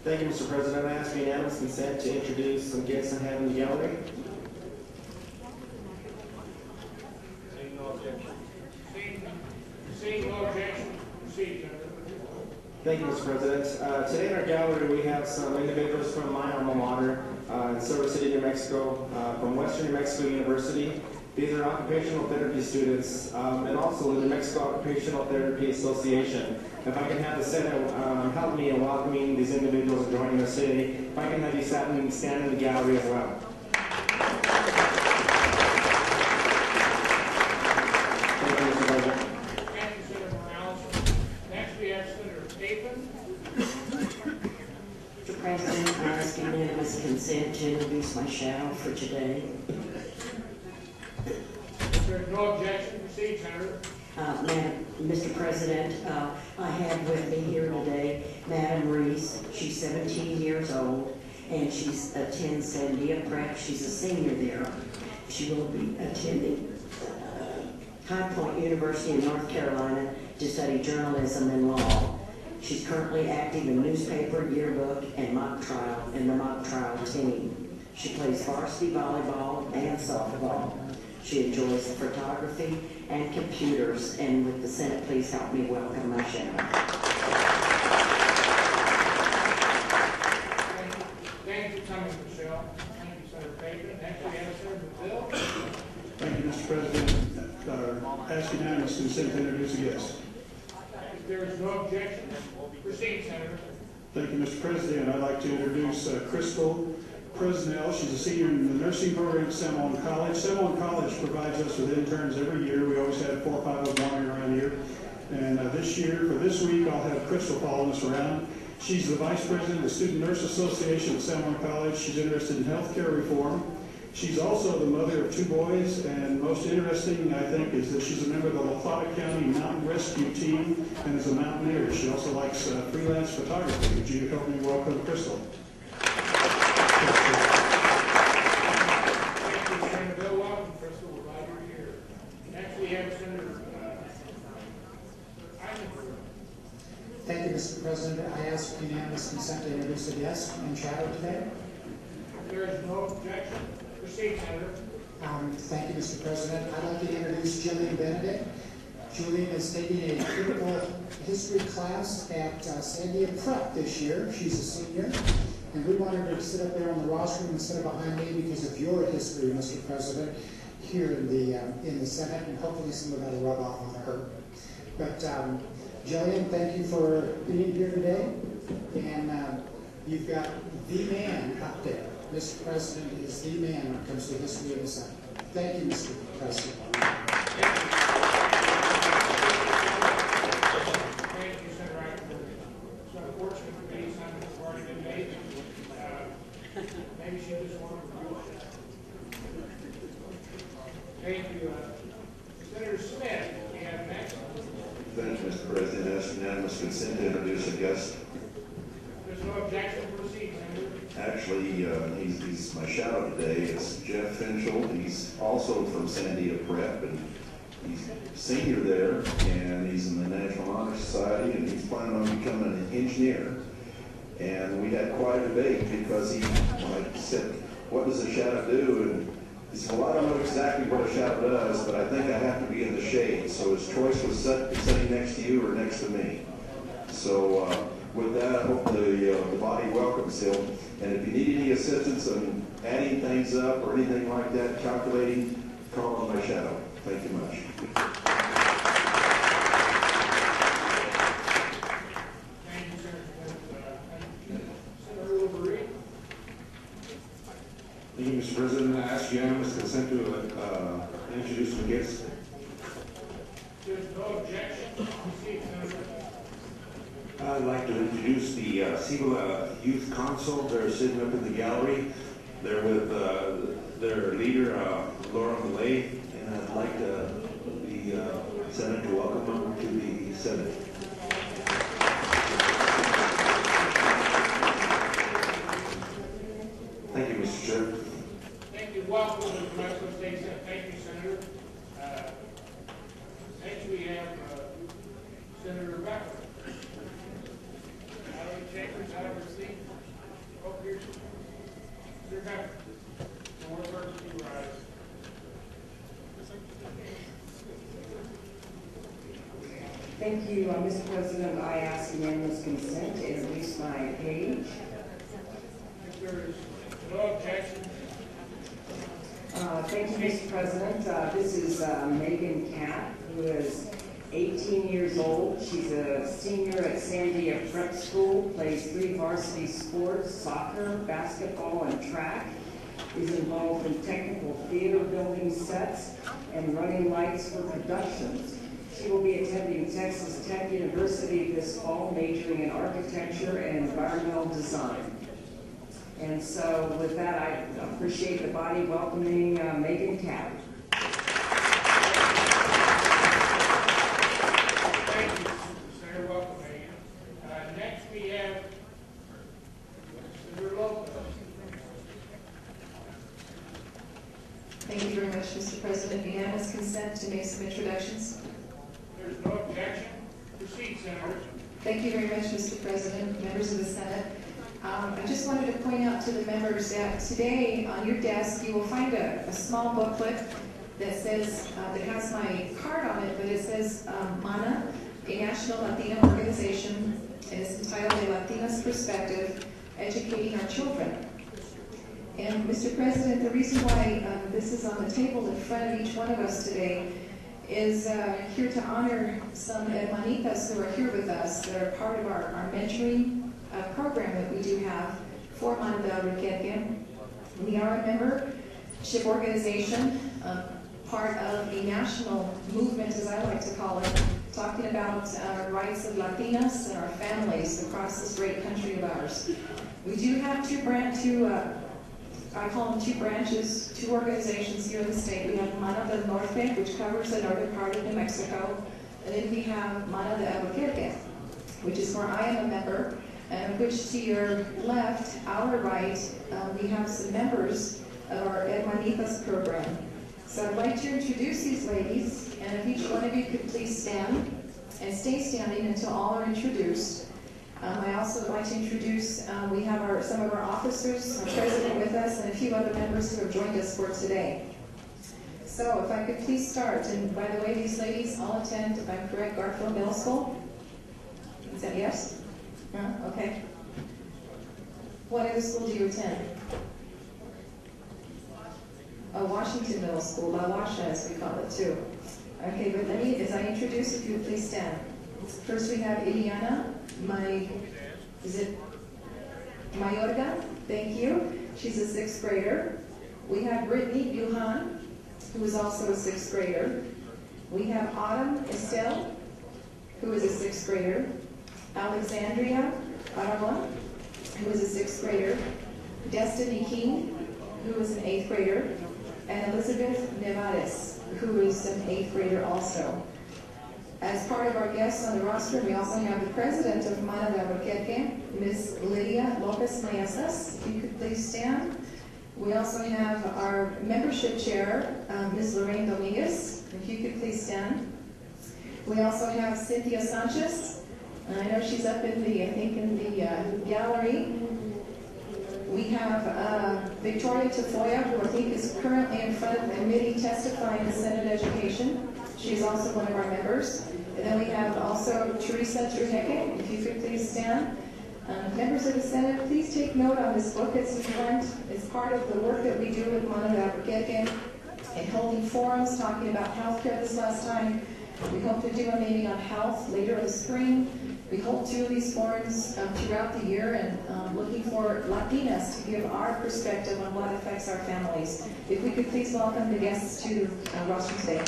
Thank you, Mr. President. I ask for unanimous consent to introduce some guests I have in the gallery. Seeing no objection. Seeing no objection, proceed, Senator. Thank you, Mr. President. Today in our gallery we have some individuals from my alma mater in Silver City, New Mexico, from Western New Mexico University. These are occupational therapy students and also the New Mexico Occupational Therapy Association. If I can have the Senate help me in welcoming these individuals and joining us today, if I can have you stand in the gallery as well. Thank you, Mr. President. Thank you, Senator Morales. Next we have Senator Pavin. Mr. President, I ask unanimous consent to introduce my shadow for today. If there's no objection, proceed, Senator. Mr. President, I have with me here today Madam Reese. She's 17 years old and she attends Sandia Prep. She's a senior there. She will be attending High Point University in North Carolina to study journalism and law. She's currently active in newspaper, yearbook, and mock trial in the mock trial team. She plays varsity volleyball and softball. She enjoys photography and computers. And with the Senate, please help me welcome my shadow. Thank you for coming, Michelle. Thank you, Senator Pavin. Next we have Senator Bill. Thank you, Mr. President. Ask unanimous consent to introduce a guest. If there is no objection, proceed, Senator. Thank you, Mr. President. I'd like to introduce Crystal Presnell. She's a senior in the nursing program at San Juan College. San Juan College provides us with interns every year. We always have 4 or 5 of them around here. And this year, for this week, I'll have Crystal following us around. She's the Vice President of the Student Nurse Association at San Juan College. She's interested in healthcare reform. She's also the mother of 2 boys, and most interesting, I think, is that she's a member of the La Plata County Mountain Rescue Team and is a mountaineer. She also likes freelance photography. Would you help me welcome Crystal? Thank you, Senator Bill. Welcome, Crystal. We're glad you're here. Next we have Senator Eisenberg. Thank you, Mr. President. I ask unanimous consent to introduce a guest and shadow today. If there is no objection, proceed, Senator. Thank you, Mr. President. I'd like to introduce Jillian Benedict. Jillian is taking a critical history class at Sandia Prep this year. She's a senior. And we wanted her to sit up there on the rostrum instead of behind me because of your history, Mr. President, here in the Senate, and hopefully some of that will rub off on her. But Jillian, thank you for being here today. And you've got the man up there. Mr. President is the man when it comes to history of the Senate. Thank you, Mr. President. Thank you, Senator Eisenberg. It's unfortunate for me, some has already been made. Maybe she just wanted to do it. Thank you. Senator Smith, we have next. Thank you, Mr. President. I ask unanimous consent to introduce a guest. There's no objection, proceed, Senator. Actually, he's my shadow today. It's Jeff Finchel. He's also from Sandia Prep, and he's a senior there, and he's in the National Honor Society, and he's planning on becoming an engineer. And we had quite a debate because I said, what does a shadow do? And he said, well, I don't know exactly what a shadow does, but I think I have to be in the shade. So his choice was sitting next to you or next to me. So with that, I hope the body welcomes him. And if you need any assistance in adding things up or anything like that, calculating, call on my shadow. Thank you much. Thank you, Senator Wolverine. Thank you, Mr. President. I ask unanimous consent to introduce the guests. There's no objection. Proceed, Senator. I'd like to introduce the SIBA Youth Council. They're sitting up in the gallery. They're with their leader, Laura Millay, and I'd like the Senate to welcome them to the Senate. Thank you, Mr. Chair. Thank you. Welcome to the New Mexico State Senate. Thank you, Senator. Next we have Senator Becker. Out of the chambers, out of her seat. Thank you, Mr. President. I ask unanimous consent to introduce my page. If there is no objection, Thank you, Mr. President. This is Megan Catt, who is 18 years old. She's a senior at Sandia Prep School, plays 3 varsity sports, soccer, basketball, and track. Is involved in technical theater building sets and running lights for productions. She will be attending Texas Tech University this fall, majoring in architecture and environmental design. And so with that, I appreciate the body welcoming Megan Catt. thank you, Senator. Welcome, Megan. Next we have Senator Lopez. Thank you very much, Mr. President. Unanimous consent to make some introductions. There's no objection. Proceed, Senator. Thank you very much, Mr. President, members of the Senate. I just wanted to point out to the members that today on your desk you will find a small booklet that says, that has my card on it, but it says MANA, a National Latina Organization, and it's entitled A Latina's Perspective, Educating Our Children. And Mr. President, the reason why this is on the table in front of each one of us today is here to honor some hermanitas who are here with us that are part of our mentoring program that we do have for manna de albuquerque. We are a membership organization, part of a national movement, as I like to call it, talking about rights of Latinas and our families across this great country of ours. We do have I call them 2 branches, 2 organizations here in the state. We have Manna del Norte, which covers the northern part of New Mexico, and then we have Manna de Albuquerque, which is where I am a member, and which to your left, our right, we have some members of our hermanitas program. So I'd like to introduce these ladies, and if each one of you could please stand and stay standing until all are introduced. I also would like to introduce, we have some of our officers, our president with us, and a few other members who have joined us for today. So if I could please start, and by the way, these ladies all attend, if I'm correct, Garfield Middle School? Is that yes? No? Okay. What other school do you attend? Oh, Washington Middle School, La Washa as we call it too. Okay, but let me, as I introduce, if you would please stand. First we have Iliana. Mayorga, thank you. She's a 6th grader. We have Brittany Buhan, who is also a 6th grader. We have Autumn Estelle, who is a 6th grader. Alexandria Arawa, who is a 6th grader. Destiny King, who is an 8th grader. And Elizabeth Nevares, who is an 8th grader also. As part of our guests on the roster, we also have the president of Manna de Albuquerque, Ms. Lydia Lopez Mayesas. If you could please stand. We also have our membership chair, Ms. Lorraine Dominguez. If you could please stand. We also have Cynthia Sanchez. I know she's up in the, I think, in the gallery. We have Victoria Tafoya, who I think is currently in front of the committee testifying in Senate Education. She's also one of our members. And then we have also Teresa Trujeke, if you could please stand. Members of the Senate, please take note on this book that's in front. It's part of the work that we do with Manna de Albuquerque and holding forums talking about healthcare this last time. We hope to do a meeting on health later in the spring. We hold 2 of these forums throughout the year and looking for Latinas to give our perspective on what affects our families. If we could please welcome the guests to the roster today.